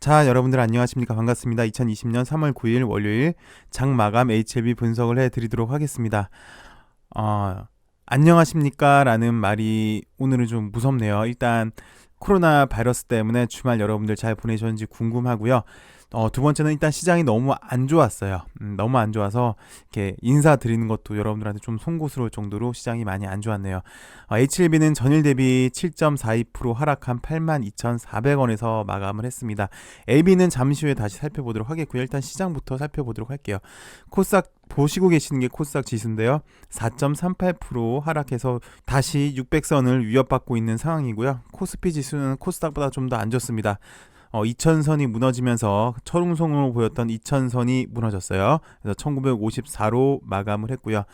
자, 여러분들 안녕하십니까? 반갑습니다. 2020년 3월 9일 월요일 장 마감 HLB 분석을 해드리도록 하겠습니다. 안녕하십니까? 라는 말이 오늘은 좀 무섭네요. 일단 코로나 바이러스 때문에 주말 여러분들 잘 보내셨는지 궁금하고요. 두 번째는 일단 시장이 너무 안 좋았어요. 너무 안 좋아서 이렇게 인사드리는 것도 여러분들한테 좀 송구스러울 정도로 시장이 많이 안 좋았네요. HLB는 전일 대비 7.42% 하락한 82,400원에서 마감을 했습니다. AB는 잠시 후에 다시 살펴보도록 하겠고요. 일단 시장부터 살펴보도록 할게요. 코스닥 보시고 계시는 게 코스닥 지수인데요. 4.38% 하락해서 다시 600선을 위협받고 있는 상황이고요. 코스피 지수는 코스닥보다 좀 더 안 좋습니다. 2000선이 무너지면서 철웅성으로 보였던 2000선이 무너졌어요. 그래서 1954로 마감을 했고요.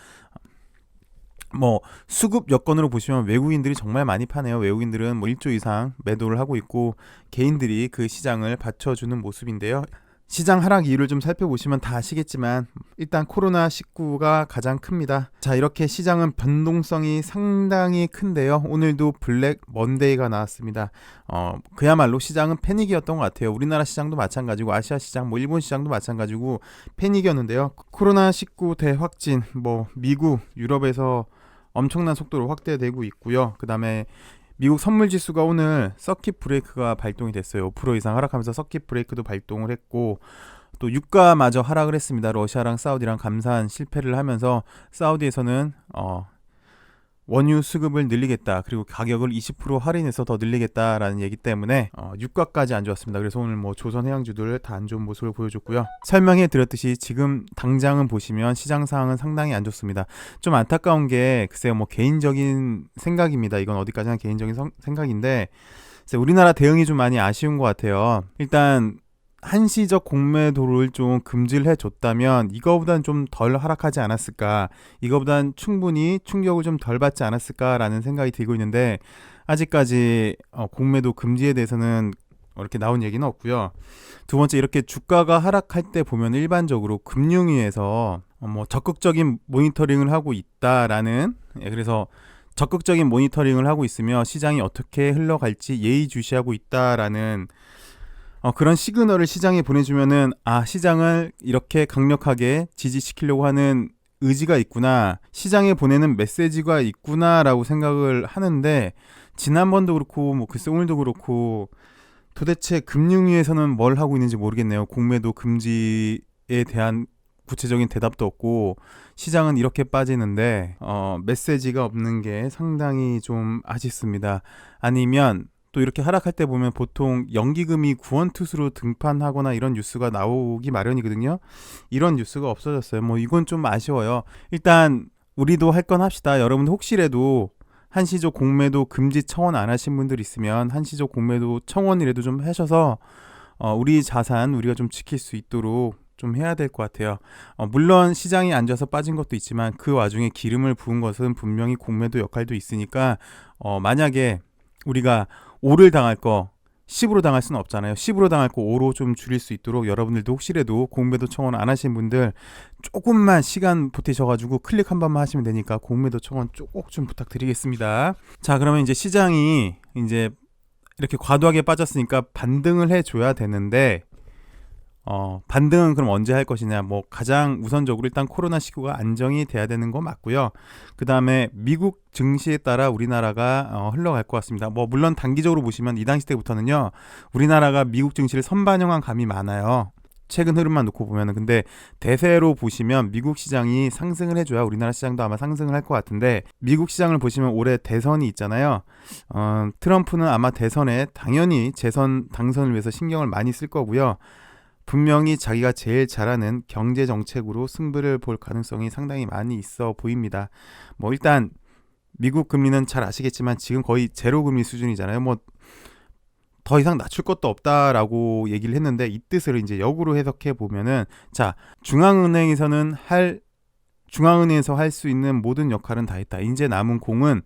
수급 여건으로 보시면 외국인들이 정말 많이 파네요. 외국인들은 1조 이상 매도를 하고 있고 개인들이 그 시장을 받쳐주는 모습인데요. 시장 하락 이유를 좀 살펴보시면 다 아시겠지만 일단 코로나19가 가장 큽니다. 자, 이렇게 시장은 변동성이 상당히 큰데요. 오늘도 블랙 먼데이가 나왔습니다. 그야말로 시장은 패닉이었던 것 같아요. 우리나라 시장도 마찬가지고 아시아 시장, 일본 시장도 마찬가지고 패닉이었는데요. 코로나19 대확진, 미국, 유럽에서 엄청난 속도로 확대되고 있고요. 그 다음에 미국 선물지수가 오늘 서킷 브레이크가 발동이 됐어요. 5% 이상 하락하면서 서킷 브레이크도 발동을 했고 또 유가마저 하락을 했습니다. 러시아랑 사우디랑 감산 실패를 하면서 사우디에서는 원유 수급을 늘리겠다, 그리고 가격을 20% 할인해서 더 늘리겠다라는 얘기 때문에 유가까지 안 좋았습니다. 그래서 오늘 조선 해양주들 다 안 좋은 모습을 보여줬고요. 설명해 드렸듯이 지금 당장은 보시면 시장 상황은 상당히 안 좋습니다. 좀 안타까운 게 글쎄요, 개인적인 생각입니다. 이건 어디까지나 개인적인 생각인데 우리나라 대응이 좀 많이 아쉬운 것 같아요. 일단 한시적 공매도를 좀 금지를 해줬다면 이거보단 좀 덜 하락하지 않았을까, 이거보단 충분히 충격을 좀 덜 받지 않았을까라는 생각이 들고 있는데 아직까지 공매도 금지에 대해서는 이렇게 나온 얘기는 없고요. 두 번째, 이렇게 주가가 하락할 때 보면 일반적으로 금융위에서 적극적인 모니터링을 하고 있다라는, 그래서 적극적인 모니터링을 하고 있으며 시장이 어떻게 흘러갈지 예의주시하고 있다라는 그런 시그널을 시장에 보내주면은 시장을 이렇게 강력하게 지지시키려고 하는 의지가 있구나, 시장에 보내는 메시지가 있구나라고 생각을 하는데 지난번도 그렇고 글쎄 오늘도 그렇고 도대체 금융위에서는 뭘 하고 있는지 모르겠네요. 공매도 금지에 대한 구체적인 대답도 없고 시장은 이렇게 빠지는데 메시지가 없는 게 상당히 좀 아쉽습니다. 아니면 또 이렇게 하락할 때 보면 보통 연기금이 구원투수로 등판하거나 이런 뉴스가 나오기 마련이거든요. 이런 뉴스가 없어졌어요. 이건 좀 아쉬워요. 일단 우리도 할 건 합시다. 여러분 혹시라도 한시적 공매도 금지 청원 안 하신 분들 있으면 한시적 공매도 청원이라도 좀 하셔서 우리 자산 우리가 좀 지킬 수 있도록 좀 해야 될 것 같아요. 물론 시장이 안 좋아서 빠진 것도 있지만 그 와중에 기름을 부은 것은 분명히 공매도 역할도 있으니까 만약에 우리가 5를 당할 거 10으로 당할 수는 없잖아요. 10으로 당할 거 5로 좀 줄일 수 있도록 여러분들도 혹시라도 공매도 청원 안 하신 분들 조금만 시간 보태셔가지고 클릭 한 번만 하시면 되니까 공매도 청원 꼭 좀 부탁드리겠습니다. 자, 그러면 이제 시장이 이제 이렇게 과도하게 빠졌으니까 반등을 해줘야 되는데 반등은 그럼 언제 할 것이냐? 가장 우선적으로 일단 코로나19가 안정이 돼야 되는 거 맞고요. 그 다음에 미국 증시에 따라 우리나라가 흘러갈 것 같습니다. 물론 단기적으로 보시면 이 당시 때부터는요, 우리나라가 미국 증시를 선반영한 감이 많아요. 최근 흐름만 놓고 보면은. 근데 대세로 보시면 미국 시장이 상승을 해줘야 우리나라 시장도 아마 상승을 할 것 같은데, 미국 시장을 보시면 올해 대선이 있잖아요. 트럼프는 아마 대선에 당연히 당선을 위해서 신경을 많이 쓸 거고요. 분명히 자기가 제일 잘하는 경제 정책으로 승부를 볼 가능성이 상당히 많이 있어 보입니다. 일단 미국 금리는 잘 아시겠지만 지금 거의 제로 금리 수준이잖아요. 더 이상 낮출 것도 없다라고 얘기를 했는데 이 뜻을 이제 역으로 해석해 보면은, 자, 중앙은행에서 할 수 있는 모든 역할은 다 했다. 이제 남은 공은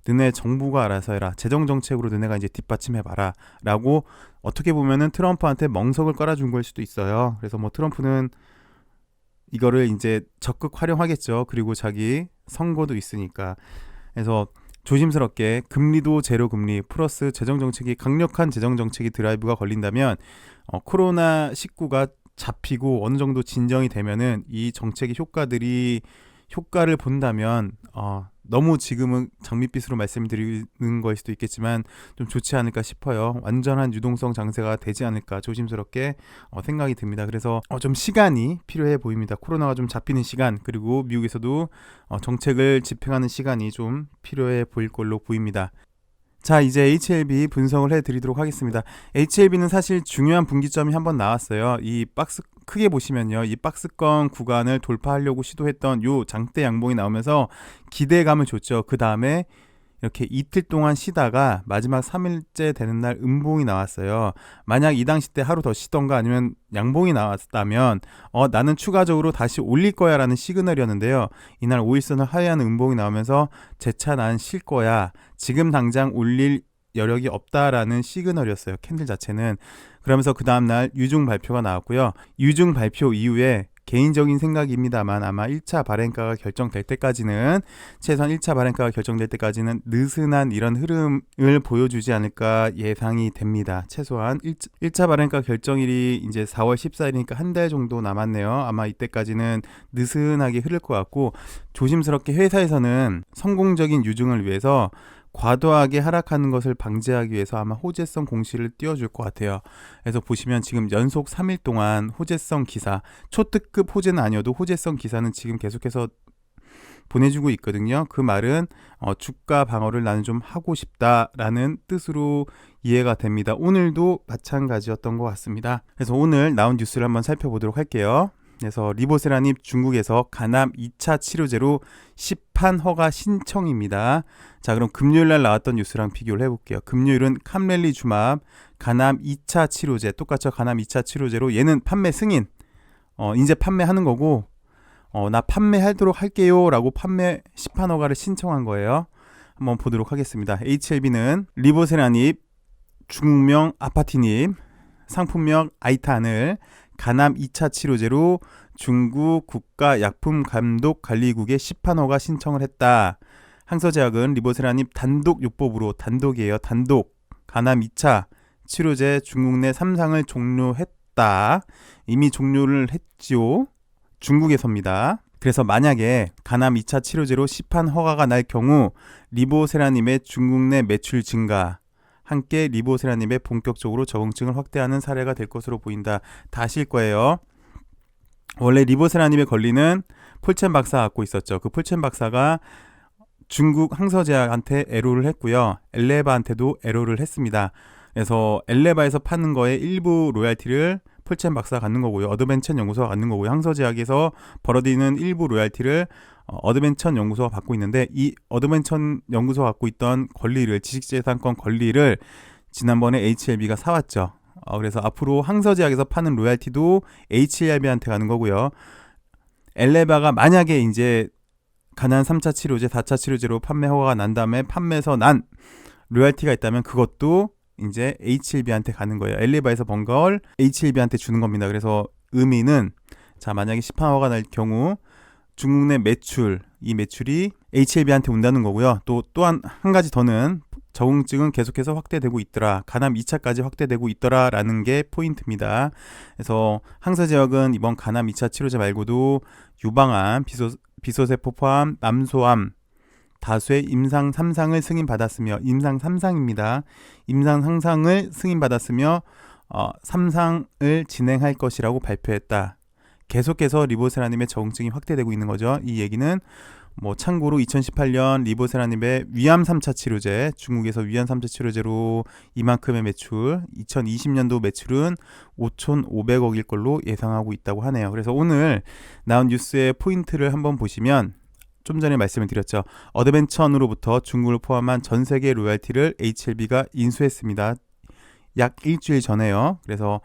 너네 정부가 알아서 해라. 재정정책으로 너네가 이제 뒷받침해봐라. 라고 어떻게 보면은 트럼프한테 멍석을 깔아준 걸 수도 있어요. 그래서 트럼프는 이거를 이제 적극 활용하겠죠. 그리고 자기 선거도 있으니까. 그래서 조심스럽게 금리도 제로 금리 플러스 재정정책이, 강력한 재정정책이 드라이브가 걸린다면 코로나19가 잡히고 어느 정도 진정이 되면은 이 정책의 효과를 본다면 너무 지금은 장밋빛으로 말씀드리는 거일 수도 있겠지만 좀 좋지 않을까 싶어요. 완전한 유동성 장세가 되지 않을까 조심스럽게 생각이 듭니다. 그래서 좀 시간이 필요해 보입니다. 코로나가 좀 잡히는 시간, 그리고 미국에서도 정책을 집행하는 시간이 좀 필요해 보일 걸로 보입니다. 자, 이제 HLB 분석을 해드리도록 하겠습니다. HLB는 사실 중요한 분기점이 한번 나왔어요. 이 박스 크게 보시면요, 이 박스권 구간을 돌파하려고 시도했던 요 장대 양봉이 나오면서 기대감을 줬죠. 그 다음에 이렇게 이틀 동안 쉬다가 마지막 3일째 되는 날 음봉이 나왔어요. 만약 이 당시 때 하루 더 쉬던가 아니면 양봉이 나왔다면 나는 추가적으로 다시 올릴 거야 라는 시그널이었는데요. 이날 5일선을 하회하는 음봉이 나오면서 재차 난 쉴 거야, 지금 당장 올릴 여력이 없다라는 시그널이었어요, 캔들 자체는. 그러면서 그 다음날 유중 발표가 나왔고요. 유중 발표 이후에 개인적인 생각입니다만 아마 1차 발행가가 결정될 때까지는, 최소한 1차 발행가가 결정될 때까지는 느슨한 이런 흐름을 보여주지 않을까 예상이 됩니다. 최소한 1차 발행가 결정일이 이제 4월 14일이니까 한 달 정도 남았네요. 아마 이때까지는 느슨하게 흐를 것 같고, 조심스럽게 회사에서는 성공적인 유증을 위해서 과도하게 하락하는 것을 방지하기 위해서 아마 호재성 공시를 띄워줄 것 같아요. 그래서 보시면 지금 연속 3일 동안 호재성 기사, 초특급 호재는 아니어도 호재성 기사는 지금 계속해서 보내주고 있거든요. 그 말은 주가 방어를 나는 좀 하고 싶다라는 뜻으로 이해가 됩니다. 오늘도 마찬가지였던 것 같습니다. 그래서 오늘 나온 뉴스를 한번 살펴보도록 할게요. 그래서 리보세라닙 중국에서 간암 2차 치료제로 시판 허가 신청입니다. 자, 그럼 금요일날 나왔던 뉴스랑 비교를 해볼게요. 금요일은 캄렐리주맙 간암 2차 치료제, 똑같죠. 간암 2차 치료제로 얘는 판매 승인, 이제 판매하는 거고, 나 판매하도록 할게요 라고 판매 시판 허가를 신청한 거예요. 한번 보도록 하겠습니다. HLB는 리보세라닙, 중국명 아파티닙, 상품명 아이탄을 간암 2차 치료제로 중국 국가약품감독관리국에 시판허가 신청을 했다. 항서제약은 리보세라닙 단독 요법으로, 단독이에요. 단독 간암 2차 치료제 중국 내 3상을 종료했다. 이미 종료를 했지요. 중국에서입니다. 그래서 만약에 간암 2차 치료제로 시판 허가가 날 경우 리보세라닙의 중국 내 매출 증가, 함께 리보세라닙의 본격적으로 적응증을 확대하는 사례가 될 것으로 보인다. 다 아실 거예요. 원래 리보세라닙의 권리는 폴첸 박사가 갖고 있었죠. 그 폴첸 박사가 중국 항서제약한테 애로를 했고요. 엘레바한테도 애로를 했습니다. 그래서 엘레바에서 파는 거에 일부 로얄티를 폴첸 박사가 갖는 거고요. 어드벤천 연구소가 갖는 거고요. 항서제약에서 벌어들이는 일부 로얄티를 어드벤천 연구소가 받고 있는데, 이 어드벤천 연구소가 갖고 있던 권리를, 지식재산권 권리를 지난번에 HLB가 사왔죠. 그래서 앞으로 항서제약에서 파는 로얄티도 HLB한테 가는 거고요. 엘레바가 만약에 이제 간암 3차 치료제, 4차 치료제로 판매 허가가 난 다음에 판매에서 난 로얄티가 있다면 그것도 이제 HLB한테 가는 거예요. 엘레바에서 번 걸 HLB한테 주는 겁니다. 그래서 의미는, 자, 만약에 시판 허가가 날 경우 중국 내 매출, 이 매출이 HLB한테 온다는 거고요. 또한 한 가지 더는 적응증은 계속해서 확대되고 있더라, 간암 2차까지 확대되고 있더라 라는 게 포인트입니다. 그래서 항서제약은 이번 간암 2차 치료제 말고도 유방암, 비소세포 포함 남소암, 다수의 임상 3상을 승인받았으며, 임상 3상입니다. 임상 3상을 승인받았으며 3상을 진행할 것이라고 발표했다. 계속해서 리보세라닙의 적응증이 확대되고 있는 거죠. 이 얘기는 참고로 2018년 리보세라닙의 위암 3차 치료제, 중국에서 위암 3차 치료제로 이만큼의 매출, 2020년도 매출은 5,500억일 걸로 예상하고 있다고 하네요. 그래서 오늘 나온 뉴스의 포인트를 한번 보시면, 좀 전에 말씀을 드렸죠. 어드벤천으로부터 중국을 포함한 전 세계 로얄티를 HLB가 인수했습니다. 약 일주일 전에요. 그래서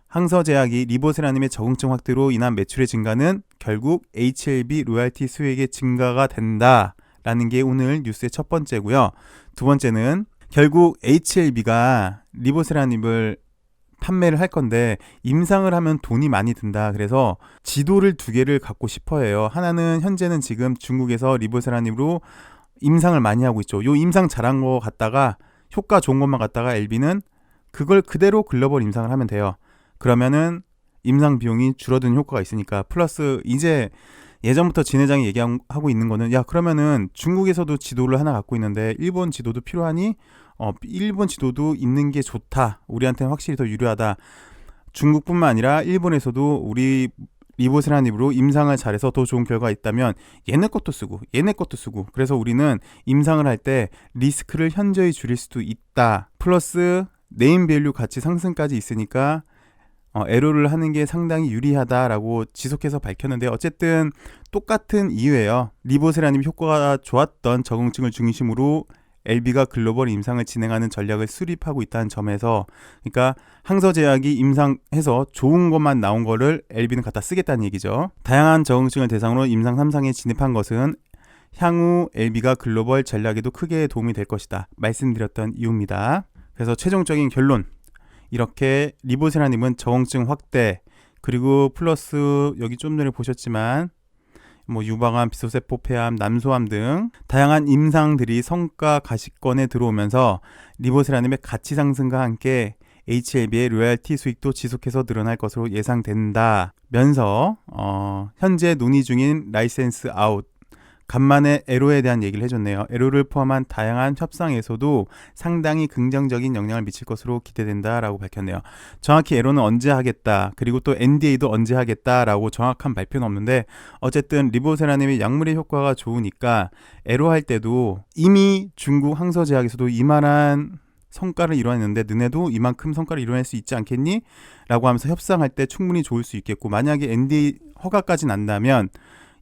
항서제약이 리보세라님의 적응증 확대로 인한 매출의 증가는 결국 HLB 로얄티 수익의 증가가 된다라는 게 오늘 뉴스의 첫 번째고요. 두 번째는 결국 HLB가 리보세라닙을 판매를 할 건데 임상을 하면 돈이 많이 든다. 그래서 지도를 두 개를 갖고 싶어 해요. 하나는 현재는 지금 중국에서 리보세라닙으로 임상을 많이 하고 있죠. 요 임상 잘한 거 갖다가, 효과 좋은 것만 갖다가 LB는 그걸 그대로 글로벌 임상을 하면 돼요. 그러면은 임상 비용이 줄어드는 효과가 있으니까. 플러스 이제 예전부터 진 회장이 얘기하고 있는 거는, 야 그러면은 중국에서도 지도를 하나 갖고 있는데 일본 지도도 필요하니? 일본 지도도 있는 게 좋다. 우리한테는 확실히 더 유리하다. 중국뿐만 아니라 일본에서도 우리 리보세라님으로 임상을 잘해서 더 좋은 결과가 있다면 얘네 것도 쓰고 얘네 것도 쓰고, 그래서 우리는 임상을 할 때 리스크를 현저히 줄일 수도 있다. 플러스 네임밸류 가치 상승까지 있으니까 에로를 하는 게 상당히 유리하다라고 지속해서 밝혔는데, 어쨌든 똑같은 이유예요. 리보세라님 효과가 좋았던 적응증을 중심으로 LB가 글로벌 임상을 진행하는 전략을 수립하고 있다는 점에서, 그러니까 항서제약이 임상해서 좋은 것만 나온 거를 LB는 갖다 쓰겠다는 얘기죠. 다양한 적응증을 대상으로 임상 3상에 진입한 것은 향후 LB가 글로벌 전략에도 크게 도움이 될 것이다 말씀드렸던 이유입니다. 그래서 최종적인 결론, 이렇게 리보세라님은 적응증 확대, 그리고 플러스 여기 좀 전에 보셨지만 유방암, 비소세포 폐암, 남소암 등 다양한 임상들이 성과 가시권에 들어오면서 리보세라님의 가치 상승과 함께 HLB의 로열티 수익도 지속해서 늘어날 것으로 예상된다면서 현재 논의 중인 라이센스 아웃, 간만에 에로에 대한 얘기를 해줬네요. 에로를 포함한 다양한 협상에서도 상당히 긍정적인 영향을 미칠 것으로 기대된다라고 밝혔네요. 정확히 에로는 언제 하겠다, 그리고 또 NDA도 언제 하겠다라고 정확한 발표는 없는데, 어쨌든 리보세라님의 약물의 효과가 좋으니까 에로 할 때도 이미 중국 항서제약에서도 이만한 성과를 이뤄냈는데 너네도 이만큼 성과를 이뤄낼 수 있지 않겠니? 라고 하면서 협상할 때 충분히 좋을 수 있겠고, 만약에 NDA 허가까지 난다면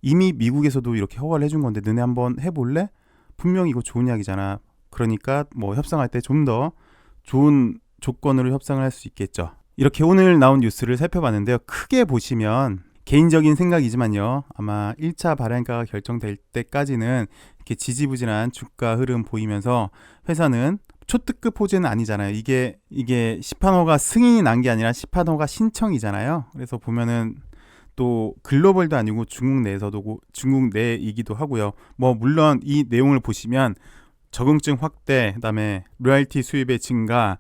이미 미국에서도 이렇게 허가를 해준 건데 너네 한번 해볼래? 분명히 이거 좋은 이야기잖아. 그러니까 협상할 때 좀 더 좋은 조건으로 협상을 할 수 있겠죠. 이렇게 오늘 나온 뉴스를 살펴봤는데요. 크게 보시면 개인적인 생각이지만요, 아마 1차 발행가가 결정될 때까지는 이렇게 지지부진한 주가 흐름 보이면서 회사는 초특급 호재는 아니잖아요. 이게 시판호가 승인이 난 게 아니라 시판호가 신청이잖아요. 그래서 보면은 또 글로벌도 아니고 중국 내에서도 중국 내이기도 하고요. 물론 이 내용을 보시면 적응증 확대, 그다음에 로열티 수입의 증가,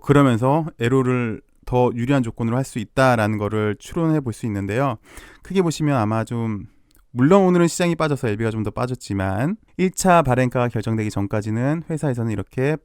그러면서 에로를 더 유리한 조건으로 할 수 있다라는 거를 추론해 볼 수 있는데요. 크게 보시면 아마 좀, 물론 오늘은 시장이 빠져서 LB가 좀 더 빠졌지만 1차 발행가가 결정되기 전까지는 회사에서는 이렇게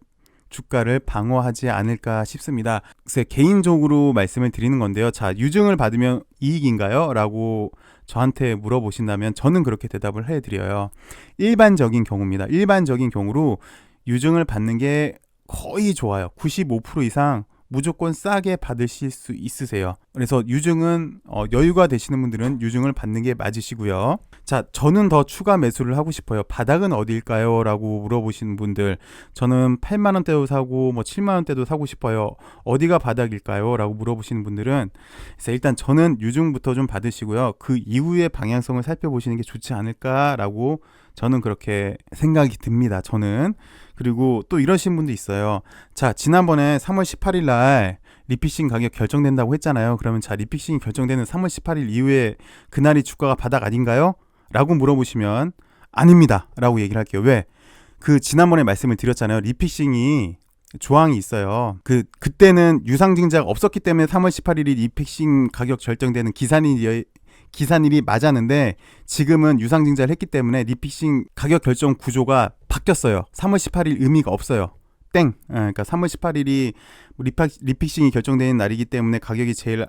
주가를 방어하지 않을까 싶습니다. 그래서 개인적으로 말씀을 드리는 건데요. 자, 유증을 받으면 이익인가요? 라고 저한테 물어보신다면 저는 그렇게 대답을 해드려요. 일반적인 경우입니다. 일반적인 경우로 유증을 받는 게 거의 좋아요. 95% 이상 무조건 싸게 받으실 수 있으세요. 그래서 유증은 여유가 되시는 분들은 유증을 받는 게 맞으시고요. 자, 저는 더 추가 매수를 하고 싶어요. 바닥은 어디일까요? 라고 물어보시는 분들, 저는 8만원대도 사고 7만원대도 사고 싶어요. 어디가 바닥일까요? 라고 물어보시는 분들은, 그래서 일단 저는 유증부터 좀 받으시고요. 그 이후의 방향성을 살펴보시는 게 좋지 않을까라고 저는 그렇게 생각이 듭니다. 저는. 그리고 또 이러신 분도 있어요. 자, 지난번에 3월 18일 날 리픽싱 가격 결정된다고 했잖아요. 그러면 자, 리픽싱이 결정되는 3월 18일 이후에 그날이 주가가 바닥 아닌가요? 라고 물어보시면 아닙니다 라고 얘기를 할게요. 왜? 지난번에 말씀을 드렸잖아요. 리픽싱이 조항이 있어요. 그때는 유상증자가 없었기 때문에 3월 18일이 리픽싱 가격 결정되는 기산일이 맞았는데, 지금은 유상증자를 했기 때문에 리픽싱 가격 결정 구조가 바뀌었어요. 3월 18일 의미가 없어요. 땡. 그러니까 3월 18일이 리픽싱이 결정되는 날이기 때문에 가격이 제일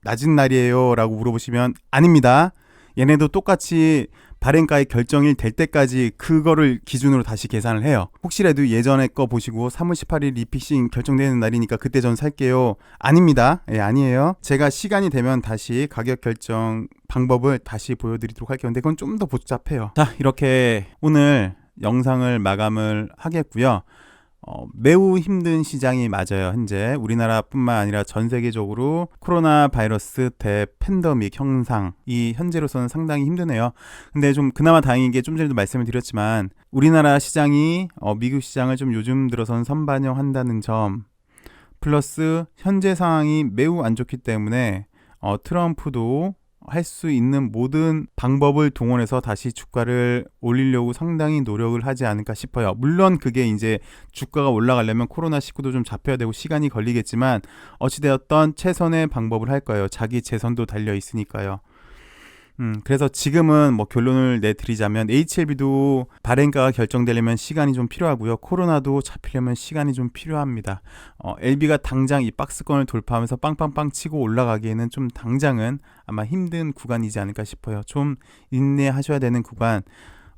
낮은 날이에요 라고 물어보시면 아닙니다. 얘네도 똑같이 발행가의 결정일 될 때까지 그거를 기준으로 다시 계산을 해요. 혹시라도 예전에 거 보시고 3월 18일 리픽싱 결정되는 날이니까 그때 전 살게요. 아닙니다. 아니에요. 제가 시간이 되면 다시 가격 결정 방법을 다시 보여드리도록 할게요. 근데 그건 좀 더 복잡해요. 자, 이렇게 오늘 영상을 마감을 하겠고요. 매우 힘든 시장이 맞아요. 현재 우리나라뿐만 아니라 전 세계적으로 코로나 바이러스 대팬데믹 형상이 현재로서는 상당히 힘드네요. 근데 좀 그나마 다행인 게, 좀 전에도 말씀을 드렸지만 우리나라 시장이 미국 시장을 좀 요즘 들어서는 선반영한다는 점, 플러스 현재 상황이 매우 안 좋기 때문에 트럼프도 할 수 있는 모든 방법을 동원해서 다시 주가를 올리려고 상당히 노력을 하지 않을까 싶어요. 물론 그게 이제 주가가 올라가려면 코로나19도 좀 잡혀야 되고 시간이 걸리겠지만 어찌되었던 최선의 방법을 할 거예요. 자기 재선도 달려 있으니까요. 그래서 지금은 뭐 결론을 내드리자면 HLB도 발행가가 결정되려면 시간이 좀 필요하고요. 코로나도 잡히려면 시간이 좀 필요합니다. LB가 당장 이 박스권을 돌파하면서 빵빵빵 치고 올라가기에는 좀 당장은 아마 힘든 구간이지 않을까 싶어요. 좀 인내하셔야 되는 구간.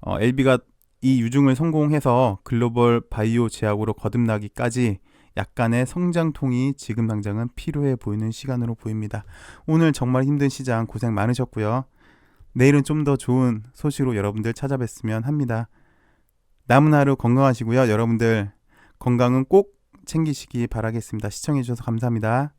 LB가 이 유중을 성공해서 글로벌 바이오 제약으로 거듭나기까지 약간의 성장통이 지금 당장은 필요해 보이는 시간으로 보입니다. 오늘 정말 힘든 시장 고생 많으셨고요. 내일은 좀 더 좋은 소식으로 여러분들 찾아뵙으면 합니다. 남은 하루 건강하시고요. 여러분들 건강은 꼭 챙기시기 바라겠습니다. 시청해주셔서 감사합니다.